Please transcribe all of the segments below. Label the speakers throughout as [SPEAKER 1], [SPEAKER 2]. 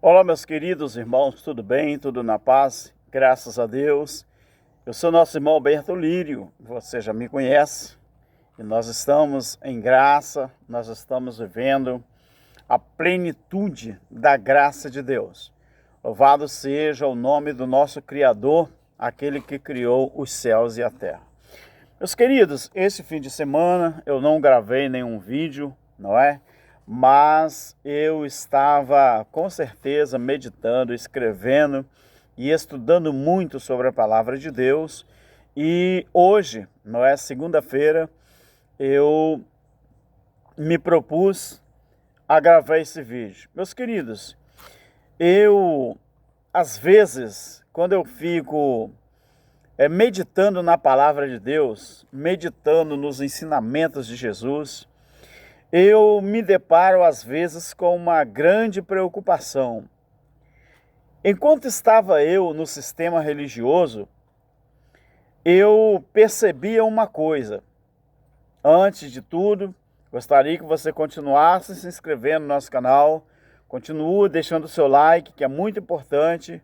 [SPEAKER 1] Olá, meus queridos irmãos, tudo bem? Tudo na paz? Graças a Deus. Eu sou nosso irmão Alberto Lírio, você já me conhece, e nós estamos em graça, nós estamos vivendo a plenitude da graça de Deus. Louvado seja o nome do nosso Criador, aquele que criou os céus e a terra. Meus queridos, esse fim de semana eu não gravei nenhum vídeo, não é? Mas eu estava com certeza meditando, escrevendo e estudando muito sobre a palavra de Deus. E hoje, não é, segunda-feira, eu me propus a gravar esse vídeo. Meus queridos, eu às vezes, quando eu fico meditando na palavra de Deus, meditando nos ensinamentos de Jesus, eu me deparo às vezes com uma grande preocupação. Enquanto estava eu no sistema religioso, eu percebia uma coisa. Antes de tudo, gostaria que você continuasse se inscrevendo no nosso canal, continue deixando o seu like, que é muito importante,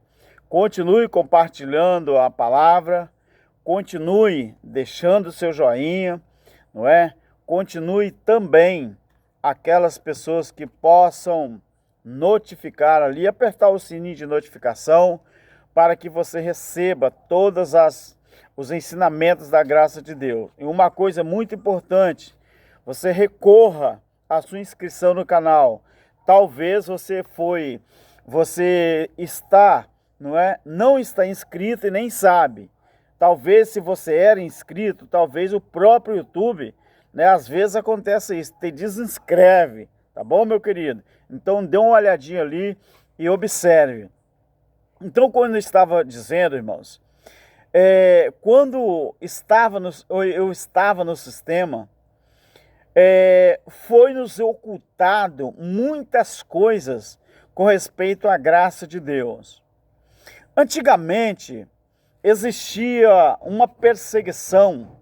[SPEAKER 1] continue compartilhando a palavra, continue deixando o seu joinha, não é? Continue também aquelas pessoas que possam notificar ali, apertar o sininho de notificação para que você receba todas os ensinamentos da graça de Deus. E uma coisa muito importante, você recorra à sua inscrição no canal. Talvez você está, não está inscrito e nem sabe. Talvez se você era inscrito, talvez o próprio YouTube, às vezes acontece isso, te desinscreve, tá bom, meu querido? Então dê uma olhadinha ali e observe. Então, quando eu estava dizendo, irmãos, quando eu estava no sistema, foi-nos ocultado muitas coisas com respeito à graça de Deus. Antigamente, existia uma perseguição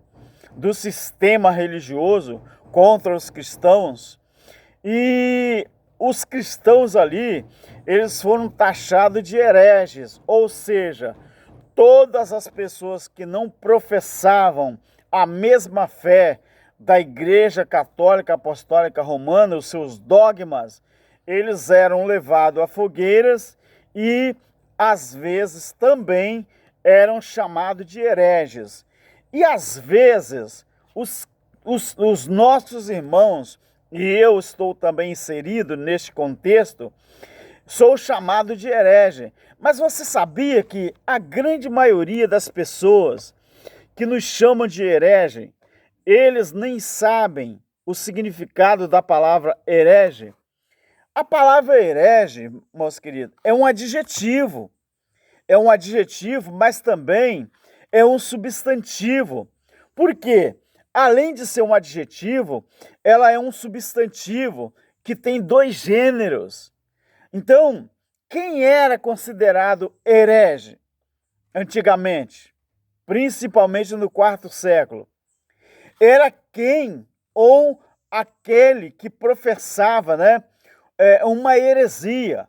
[SPEAKER 1] do sistema religioso contra os cristãos, e os cristãos ali, eles foram taxados de hereges, ou seja, todas as pessoas que não professavam a mesma fé da Igreja Católica Apostólica Romana, os seus dogmas, eles eram levados a fogueiras e às vezes também eram chamados de hereges. E às vezes os nossos irmãos, e eu estou também inserido neste contexto, sou chamado de herege. Mas você sabia que a grande maioria das pessoas que nos chamam de herege, eles nem sabem o significado da palavra herege? A palavra herege, meus queridos, é um adjetivo. É um adjetivo, mas também é um substantivo. Por quê? Além de ser um adjetivo, ela é um substantivo que tem dois gêneros. Então, quem era considerado herege antigamente, principalmente no quarto século? Era quem ou aquele que professava, uma heresia,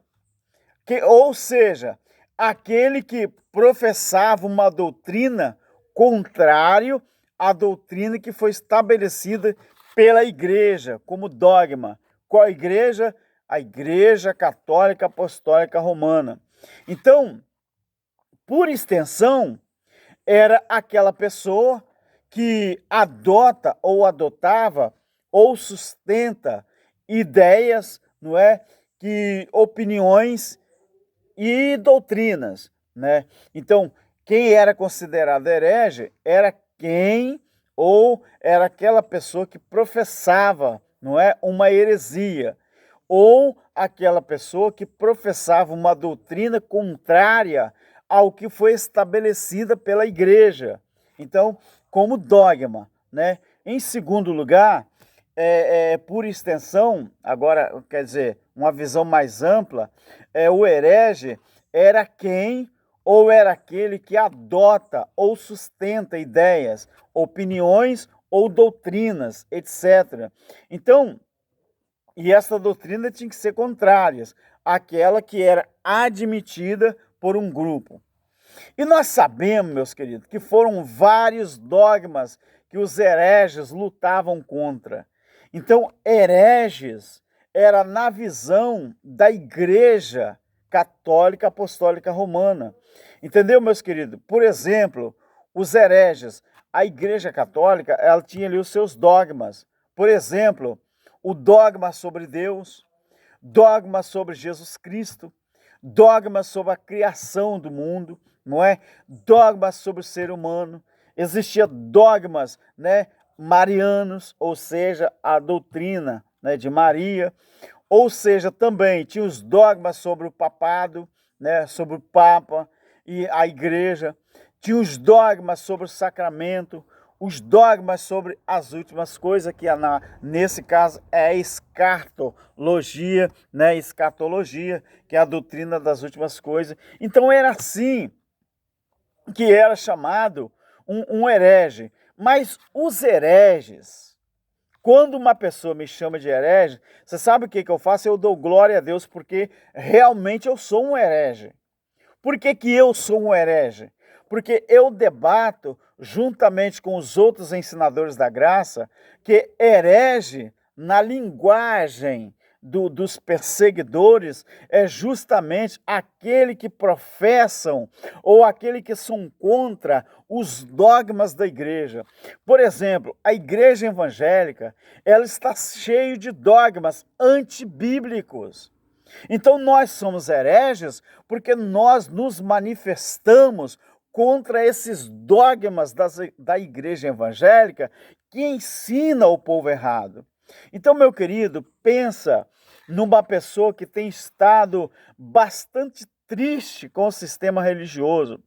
[SPEAKER 1] ou seja, aquele que professava uma doutrina contrária à doutrina que foi estabelecida pela igreja como dogma. Qual igreja? A Igreja Católica Apostólica Romana. Então, por extensão, era aquela pessoa que adota ou adotava ou sustenta ideias, opiniões e doutrinas, Então, quem era considerado herege era quem ou era aquela pessoa que professava, uma heresia, ou aquela pessoa que professava uma doutrina contrária ao que foi estabelecida pela igreja. Então, como dogma, Em segundo lugar, por extensão, agora, quer dizer, uma visão mais ampla, o herege era quem ou era aquele que adota ou sustenta ideias, opiniões ou doutrinas, etc. Então, e essa doutrina tinha que ser contrárias aquela que era admitida por um grupo. E nós sabemos, meus queridos, que foram vários dogmas que os hereges lutavam contra. Então, hereges era na visão da Igreja Católica Apostólica Romana. Entendeu, meus queridos? Por exemplo, os hereges, a Igreja Católica, ela tinha ali os seus dogmas. Por exemplo, o dogma sobre Deus, dogma sobre Jesus Cristo, dogma sobre a criação do mundo, não é? Dogmas sobre o ser humano. Existia dogmas, né, marianos, ou seja, a doutrina, né, de Maria, ou seja, também tinha os dogmas sobre o papado, né, sobre o Papa e a igreja, tinha os dogmas sobre o sacramento, os dogmas sobre as últimas coisas, que nesse caso é a escatologia, né, escatologia, que é a doutrina das últimas coisas. Então era assim que era chamado um herege. Mas os hereges, quando uma pessoa me chama de herege, você sabe o que eu faço? Eu dou glória a Deus, porque realmente eu sou um herege. Por que eu sou um herege? Porque eu debato, juntamente com os outros ensinadores da graça, que herege, na linguagem dos perseguidores, é justamente aquele que professam ou aquele que são contra os dogmas da igreja. Por exemplo, a igreja evangélica, ela está cheia de dogmas antibíblicos. Então nós somos hereges porque nós nos manifestamos contra esses dogmas da igreja evangélica que ensina o povo errado. Então, meu querido, pensa numa pessoa que tem estado bastante triste com o sistema religioso.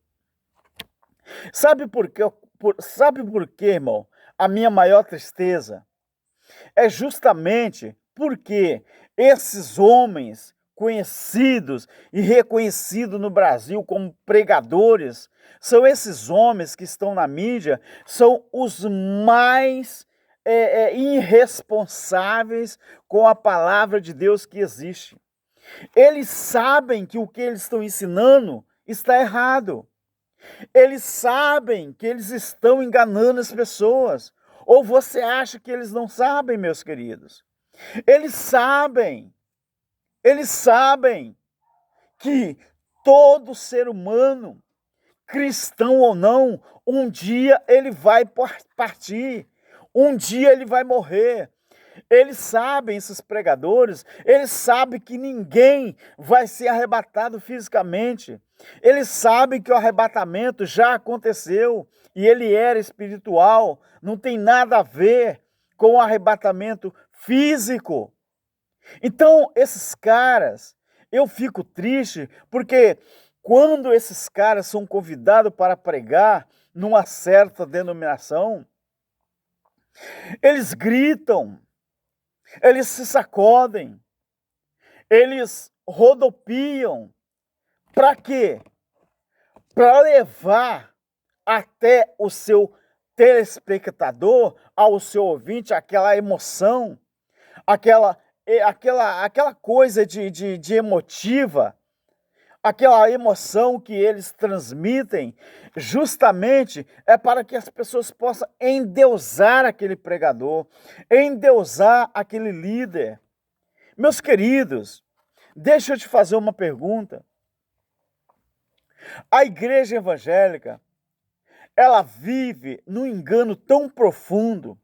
[SPEAKER 1] Sabe por quê, irmão? A minha maior tristeza é justamente porque esses homens conhecidos e reconhecidos no Brasil como pregadores, são esses homens que estão na mídia, são os mais irresponsáveis com a palavra de Deus que existe. Eles sabem que o que eles estão ensinando está errado. Eles sabem que eles estão enganando as pessoas. Ou você acha que eles não sabem, meus queridos? Eles sabem que todo ser humano, cristão ou não, um dia ele vai partir, um dia ele vai morrer. Eles sabem, esses pregadores, eles sabem que ninguém vai ser arrebatado fisicamente. Eles sabem que o arrebatamento já aconteceu e ele era espiritual, não tem nada a ver com o arrebatamento físico. Então, esses caras, eu fico triste porque quando esses caras são convidados para pregar numa certa denominação, eles gritam, eles se sacodem, eles rodopiam. Para quê? Para levar até o seu telespectador, ao seu ouvinte, aquela emoção, aquela coisa de emotiva, aquela emoção que eles transmitem, justamente é para que as pessoas possam endeusar aquele pregador, endeusar aquele líder. Meus queridos, deixa eu te fazer uma pergunta. A igreja evangélica, ela vive num engano tão profundo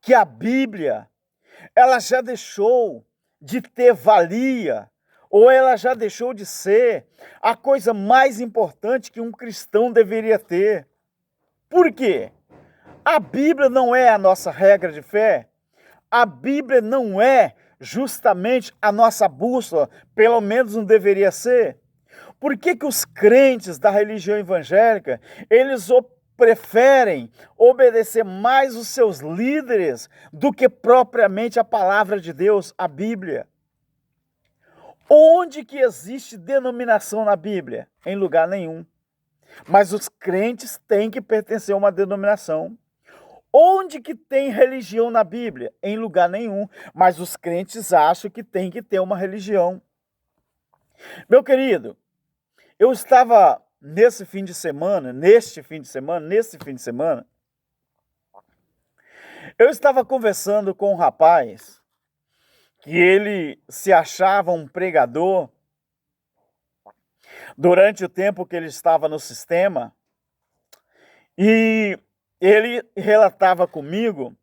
[SPEAKER 1] que a Bíblia, ela já deixou de ter valia, ou ela já deixou de ser a coisa mais importante que um cristão deveria ter. Por quê? A Bíblia não é a nossa regra de fé. A Bíblia não é justamente a nossa bússola, pelo menos não deveria ser. Por que os crentes da religião evangélica, eles preferem obedecer mais os seus líderes do que propriamente a palavra de Deus, a Bíblia? Onde que existe denominação na Bíblia? Em lugar nenhum. Mas os crentes têm que pertencer a uma denominação. Onde que tem religião na Bíblia? Em lugar nenhum. Mas os crentes acham que tem que ter uma religião. Meu querido, eu estava nesse fim de semana, eu estava conversando com um rapaz que ele se achava um pregador durante o tempo que ele estava no sistema, e ele relatava comigo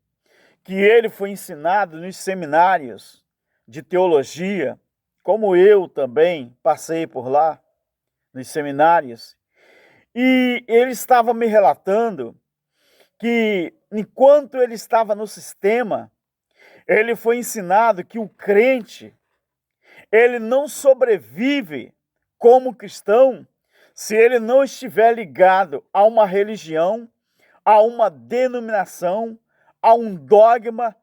[SPEAKER 1] que ele foi ensinado nos seminários de teologia, como eu também passei por lá, nos seminários, e ele estava me relatando que enquanto ele estava no sistema, ele foi ensinado que o crente, ele não sobrevive como cristão se ele não estiver ligado a uma religião, a uma denominação, a um dogma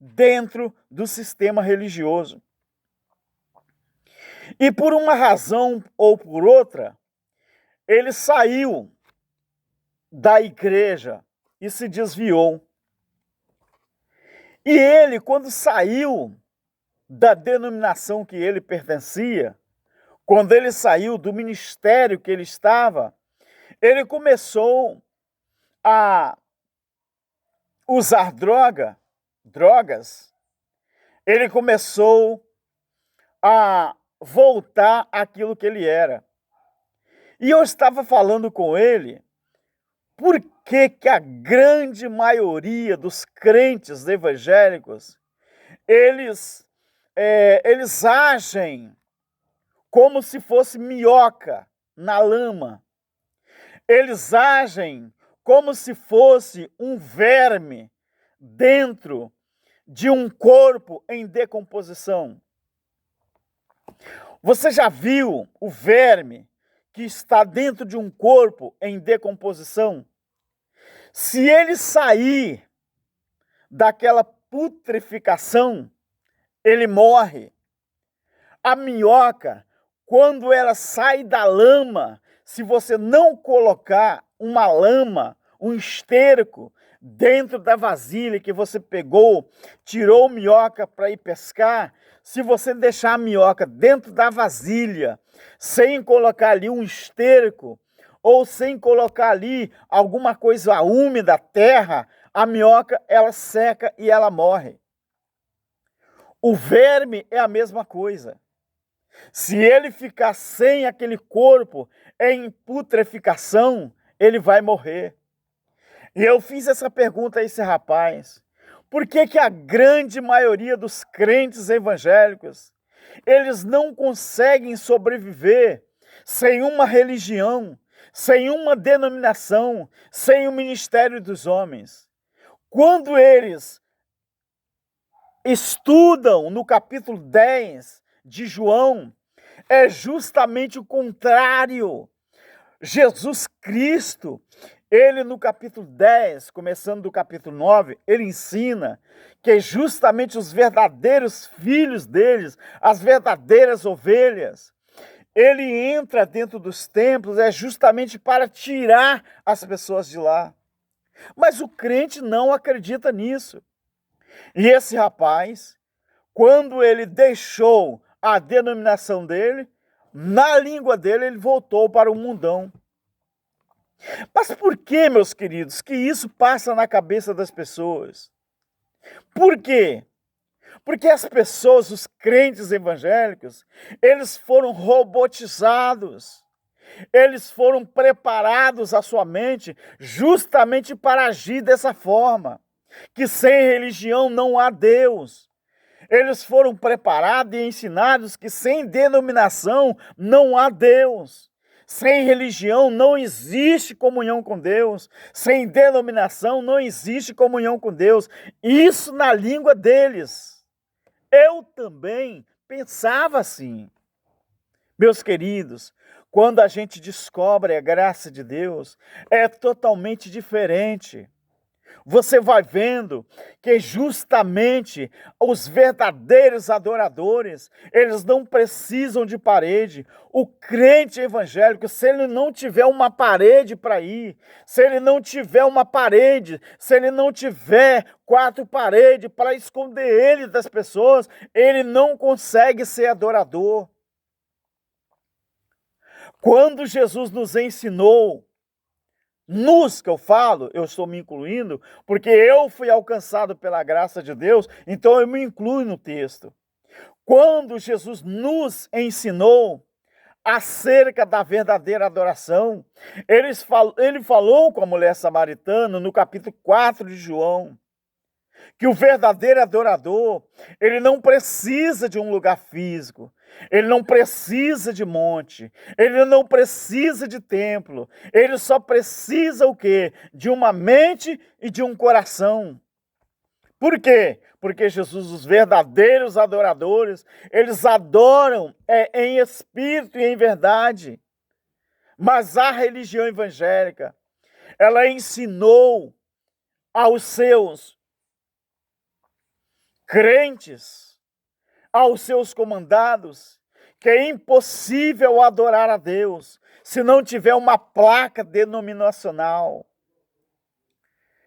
[SPEAKER 1] dentro do sistema religioso. E por uma razão ou por outra, ele saiu da igreja e se desviou. E ele, quando saiu da denominação que ele pertencia, quando ele saiu do ministério que ele estava, ele começou a usar drogas, ele começou a voltar àquilo que ele era. E eu estava falando com ele, por que a grande maioria dos crentes evangélicos, eles agem como se fosse minhoca na lama. Eles agem como se fosse um verme dentro de um corpo em decomposição. Você já viu o verme que está dentro de um corpo em decomposição? Se ele sair daquela putrefação, ele morre. A minhoca, quando ela sai da lama, se você não colocar uma lama, um esterco dentro da vasilha que você pegou, tirou minhoca para ir pescar, se você deixar a minhoca dentro da vasilha, sem colocar ali um esterco, ou sem colocar ali alguma coisa úmida, terra, a minhoca, ela seca e ela morre. O verme é a mesma coisa. Se ele ficar sem aquele corpo em putrefação, ele vai morrer. E eu fiz essa pergunta a esse rapaz. Por que a grande maioria dos crentes evangélicos, eles não conseguem sobreviver sem uma religião, sem uma denominação, sem o ministério dos homens? Quando eles estudam no capítulo 10 de João, é justamente o contrário. Jesus Cristo, ele no capítulo 10, começando do capítulo 9, ele ensina que justamente os verdadeiros filhos deles, as verdadeiras ovelhas, ele entra dentro dos templos justamente para tirar as pessoas de lá. Mas o crente não acredita nisso. E esse rapaz, quando ele deixou a denominação dele, na língua dele, ele voltou para o mundão. Mas por que, meus queridos, que isso passa na cabeça das pessoas? Por quê? Porque as pessoas, os crentes evangélicos, eles foram robotizados. Eles foram preparados a sua mente justamente para agir dessa forma, que sem religião não há Deus. Eles foram preparados e ensinados que sem denominação não há Deus. Sem religião não existe comunhão com Deus. Sem denominação não existe comunhão com Deus. Isso na língua deles. Eu também pensava assim. Meus queridos, quando a gente descobre a graça de Deus, é totalmente diferente. Você vai vendo que justamente os verdadeiros adoradores, eles não precisam de parede. O crente evangélico, se ele não tiver uma parede para ir, se ele não tiver uma parede, se ele não tiver 4 paredes para esconder ele das pessoas, ele não consegue ser adorador. Quando Jesus nos ensinou, que eu falo, eu estou me incluindo, porque eu fui alcançado pela graça de Deus, então eu me incluo no texto. Quando Jesus nos ensinou acerca da verdadeira adoração, ele falou com a mulher samaritana no capítulo 4 de João, que o verdadeiro adorador, ele não precisa de um lugar físico, ele não precisa de monte, ele não precisa de templo, ele só precisa o quê? De uma mente e de um coração. Por quê? Porque Jesus, os verdadeiros adoradores, eles adoram em espírito e em verdade. Mas a religião evangélica, ela ensinou aos seus crentes, aos seus comandados, que é impossível adorar a Deus se não tiver uma placa denominacional.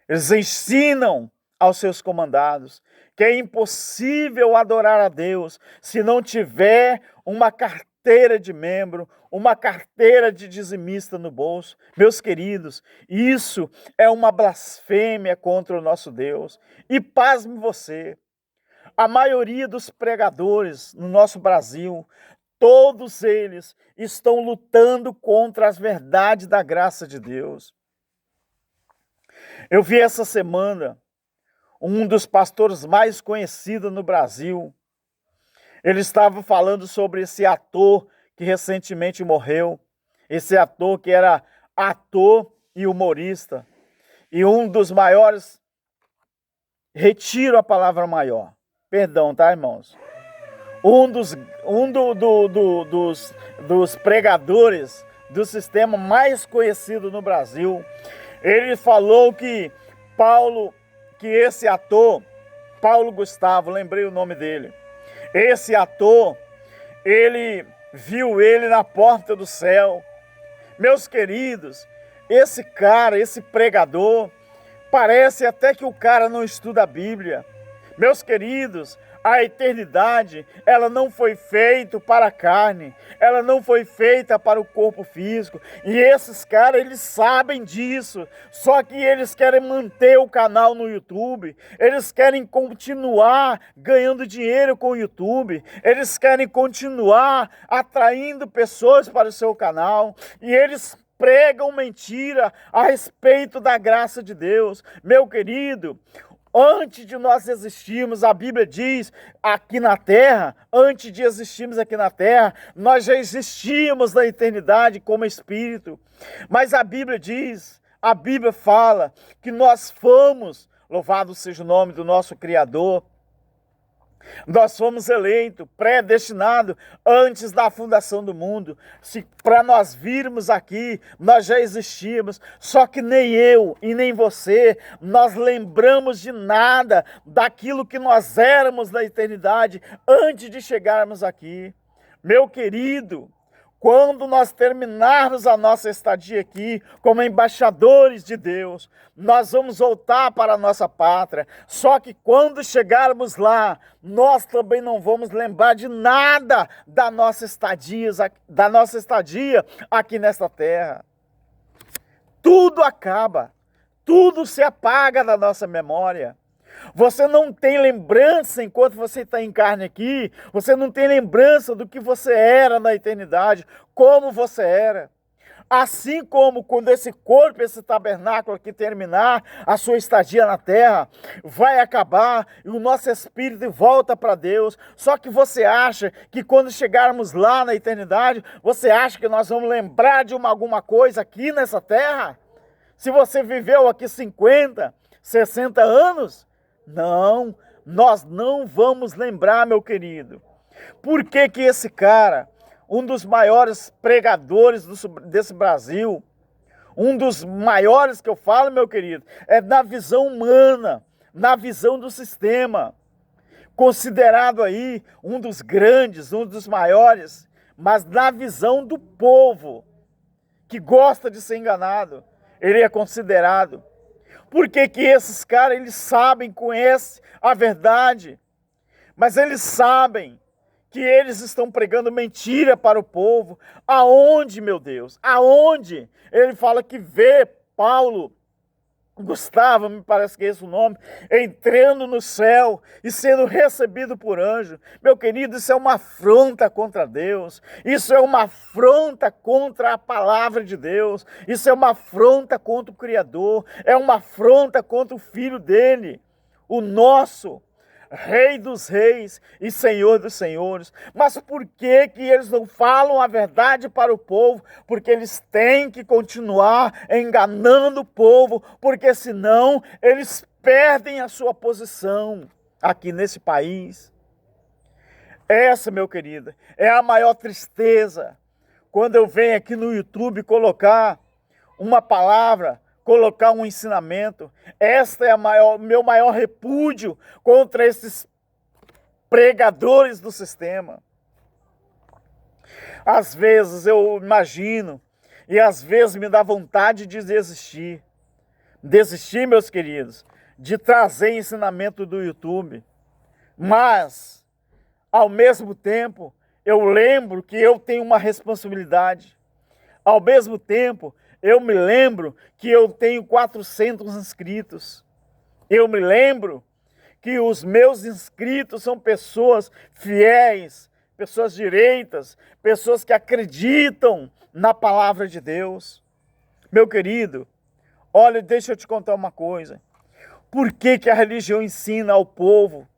[SPEAKER 1] Eles ensinam aos seus comandados que é impossível adorar a Deus se não tiver uma carteira de membro, uma carteira de dizimista no bolso. Meus queridos, isso é uma blasfêmia contra o nosso Deus. E pasme você, a maioria dos pregadores no nosso Brasil, todos eles estão lutando contra as verdades da graça de Deus. Eu vi essa semana um dos pastores mais conhecidos no Brasil. Ele estava falando sobre esse ator que recentemente morreu. Esse ator que era ator e humorista. E um dos maiores... Retiro a palavra maior. Perdão, tá, irmãos? Dos pregadores do sistema mais conhecido no Brasil. Ele falou que esse ator, Paulo Gustavo, lembrei o nome dele. Esse ator, ele viu ele na porta do céu. Meus queridos, esse cara, esse pregador, parece até que o cara não estuda a Bíblia. Meus queridos, a eternidade, ela não foi feita para a carne, ela não foi feita para o corpo físico. E esses caras, eles sabem disso, só que eles querem manter o canal no YouTube, eles querem continuar ganhando dinheiro com o YouTube, eles querem continuar atraindo pessoas para o seu canal, e eles pregam mentira a respeito da graça de Deus. Meu querido, antes de nós existirmos, a Bíblia diz, aqui na terra, antes de existirmos aqui na terra, nós já existíamos na eternidade como espírito. Mas a Bíblia diz, a Bíblia fala que nós fomos, louvado seja o nome do nosso Criador, nós fomos eleitos, predestinados antes da fundação do mundo. Se para nós virmos aqui, nós já existíamos. Só que nem eu e nem você, nós lembramos de nada daquilo que nós éramos na eternidade antes de chegarmos aqui. Meu querido, quando nós terminarmos a nossa estadia aqui como embaixadores de Deus, nós vamos voltar para a nossa pátria. Só que quando chegarmos lá, nós também não vamos lembrar de nada da nossa estadia aqui nesta terra. Tudo acaba, tudo se apaga da nossa memória. Você não tem lembrança enquanto você está em carne aqui, você não tem lembrança do que você era na eternidade, como você era. Assim como quando esse corpo, esse tabernáculo aqui terminar, a sua estadia na terra vai acabar e o nosso espírito volta para Deus. Só que você acha que quando chegarmos lá na eternidade, você acha que nós vamos lembrar de alguma coisa aqui nessa terra? Se você viveu aqui 50, 60 anos... Não, nós não vamos lembrar, meu querido. Por que que esse cara, um dos maiores pregadores desse Brasil, um dos maiores que eu falo, meu querido, é na visão humana, na visão do sistema, considerado aí um dos grandes, um dos maiores, mas na visão do povo, que gosta de ser enganado, ele é considerado. Por que que esses caras, eles sabem, conhecem a verdade, mas eles sabem que eles estão pregando mentira para o povo. Aonde, meu Deus? Aonde? Ele fala que vê Paulo, Gustavo, me parece que é esse o nome, entrando no céu e sendo recebido por anjo. Meu querido, isso é uma afronta contra Deus, isso é uma afronta contra a palavra de Deus, isso é uma afronta contra o Criador, é uma afronta contra o Filho dele, o nosso Rei dos reis e Senhor dos senhores. Mas por que que eles não falam a verdade para o povo? Porque eles têm que continuar enganando o povo, porque senão eles perdem a sua posição aqui nesse país. Essa, meu querido, é a maior tristeza quando eu venho aqui no YouTube colocar uma palavra, colocar um ensinamento. Esta é meu maior repúdio contra esses pregadores do sistema. Às vezes eu imagino e às vezes me dá vontade de desistir. Desistir, meus queridos, de trazer ensinamento do YouTube. Mas, ao mesmo tempo, eu lembro que eu tenho uma responsabilidade. Ao mesmo tempo, eu me lembro que eu tenho 400 inscritos. Eu me lembro que os meus inscritos são pessoas fiéis, pessoas direitas, pessoas que acreditam na palavra de Deus. Meu querido, olha, deixa eu te contar uma coisa. Por que que a religião ensina ao povo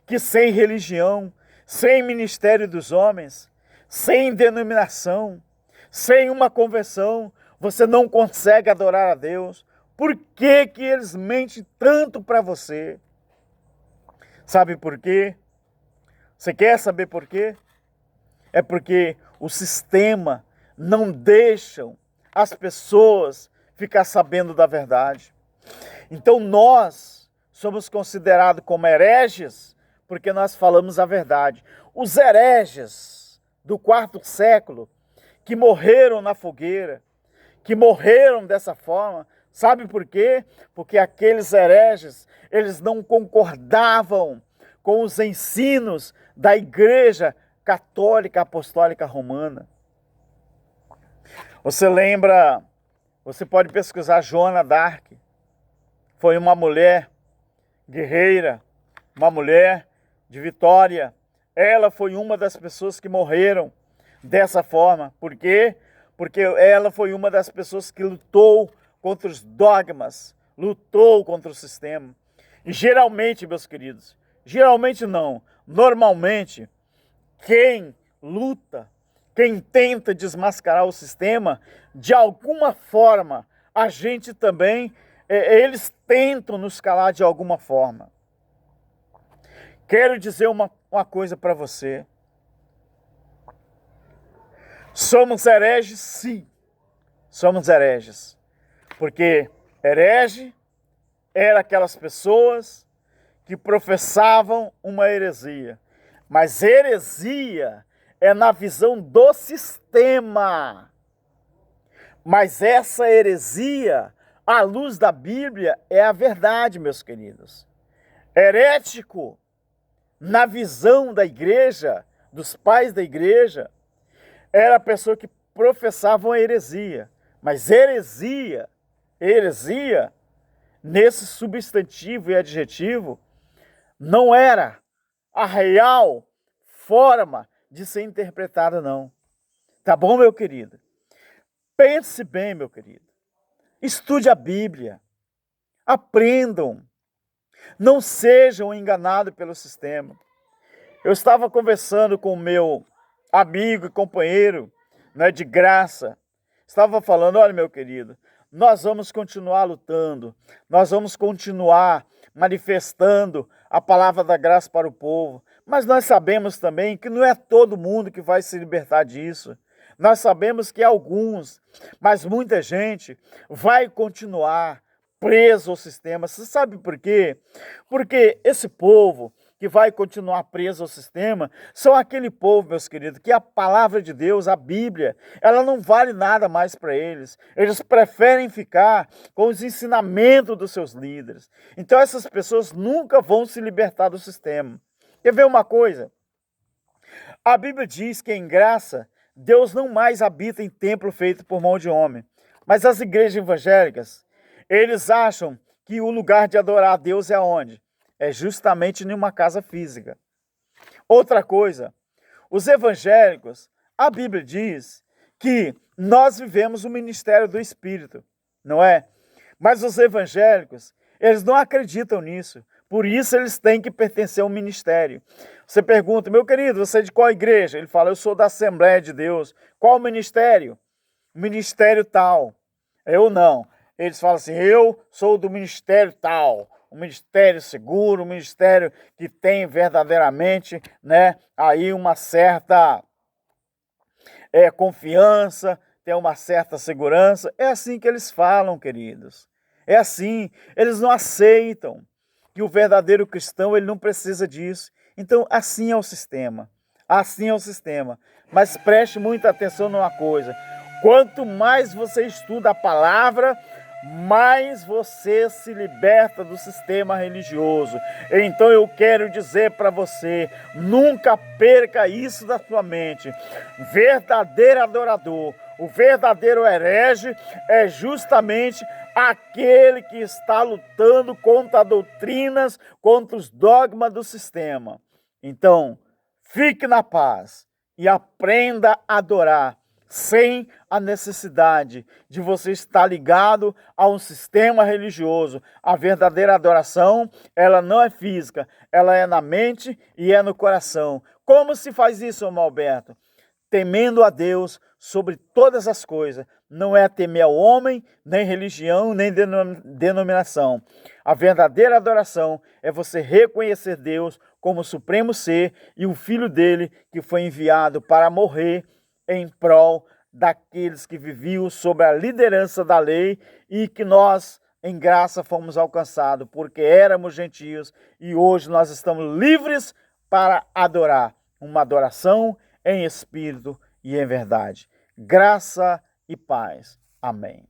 [SPEAKER 1] que sem religião, sem ministério dos homens, sem denominação, sem uma conversão, você não consegue adorar a Deus? Por que que eles mentem tanto para você? Sabe por quê? Você quer saber por quê? É porque o sistema não deixa as pessoas ficar sabendo da verdade. Então nós somos considerados como hereges porque nós falamos a verdade. Os hereges do 4º século que morreram na fogueira, que morreram dessa forma, sabe por quê? Porque aqueles hereges, eles não concordavam com os ensinos da Igreja Católica Apostólica Romana. Você lembra, você pode pesquisar Joana d'Arc. Foi uma mulher guerreira, uma mulher de vitória. Ela foi uma das pessoas que morreram dessa forma. Por quê? Porque ela foi uma das pessoas que lutou contra os dogmas, lutou contra o sistema. E geralmente, meus queridos, geralmente não, normalmente, quem luta, quem tenta desmascarar o sistema, de alguma forma, a gente também, eles tentam nos calar de alguma forma. Quero dizer uma coisa para você. Somos hereges, sim. Somos hereges. Porque herege eram aquelas pessoas que professavam uma heresia. Mas heresia é na visão do sistema. Mas essa heresia, à luz da Bíblia, é a verdade, meus queridos. Herético, na visão da igreja, dos pais da igreja, era a pessoa que professava uma heresia. Mas heresia, nesse substantivo e adjetivo, não era a real forma de ser interpretada, não. Tá bom, meu querido? Pense bem, meu querido. Estude a Bíblia. Aprendam. Não sejam enganados pelo sistema. Eu estava conversando com o meu amigo e companheiro, né, de graça. Estava falando, olha, meu querido, nós vamos continuar lutando, nós vamos continuar manifestando a palavra da graça para o povo, mas nós sabemos também que não é todo mundo que vai se libertar disso. Nós sabemos que alguns, mas muita gente vai continuar preso ao sistema. Você sabe por quê? Porque esse povo que vai continuar preso ao sistema são aquele povo, meus queridos, que a palavra de Deus, a Bíblia, ela não vale nada mais para eles. Eles preferem ficar com os ensinamentos dos seus líderes. Então essas pessoas nunca vão se libertar do sistema. Quer ver uma coisa? A Bíblia diz que em graça, Deus não mais habita em templo feito por mão de homem. Mas as igrejas evangélicas, eles acham que o lugar de adorar a Deus é onde? É justamente em uma casa física. Outra coisa, os evangélicos, a Bíblia diz que nós vivemos o ministério do Espírito, não é? Mas os evangélicos, eles não acreditam nisso. Por isso eles têm que pertencer ao ministério. Você pergunta, meu querido, você é de qual igreja? Ele fala, eu sou da Assembleia de Deus. Qual ministério? Ministério tal. Eu não. Eles falam assim, eu sou do ministério tal. Um ministério seguro, um ministério que tem verdadeiramente, né, aí uma certa confiança, tem uma certa segurança. É assim que eles falam, queridos. É assim. Eles não aceitam que o verdadeiro cristão ele não precisa disso. Então, assim é o sistema. Assim é o sistema. Mas preste muita atenção numa coisa. Quanto mais você estuda a palavra, mais você se liberta do sistema religioso. Então eu quero dizer para você, nunca perca isso da sua mente. Verdadeiro adorador, o verdadeiro herege é justamente aquele que está lutando contra as doutrinas, contra os dogmas do sistema. Então, fique na paz e aprenda a adorar sem a necessidade de você estar ligado a um sistema religioso. A verdadeira adoração, ela não é física, ela é na mente e é no coração. Como se faz isso, irmão Alberto? Temendo a Deus sobre todas as coisas. Não é temer ao homem, nem religião, nem denominação. A verdadeira adoração é você reconhecer Deus como o supremo ser e o Filho dele que foi enviado para morrer em prol daqueles que viviam sob a liderança da lei e que nós, em graça, fomos alcançados, porque éramos gentios e hoje nós estamos livres para adorar. Uma adoração em espírito e em verdade. Graça e paz. Amém.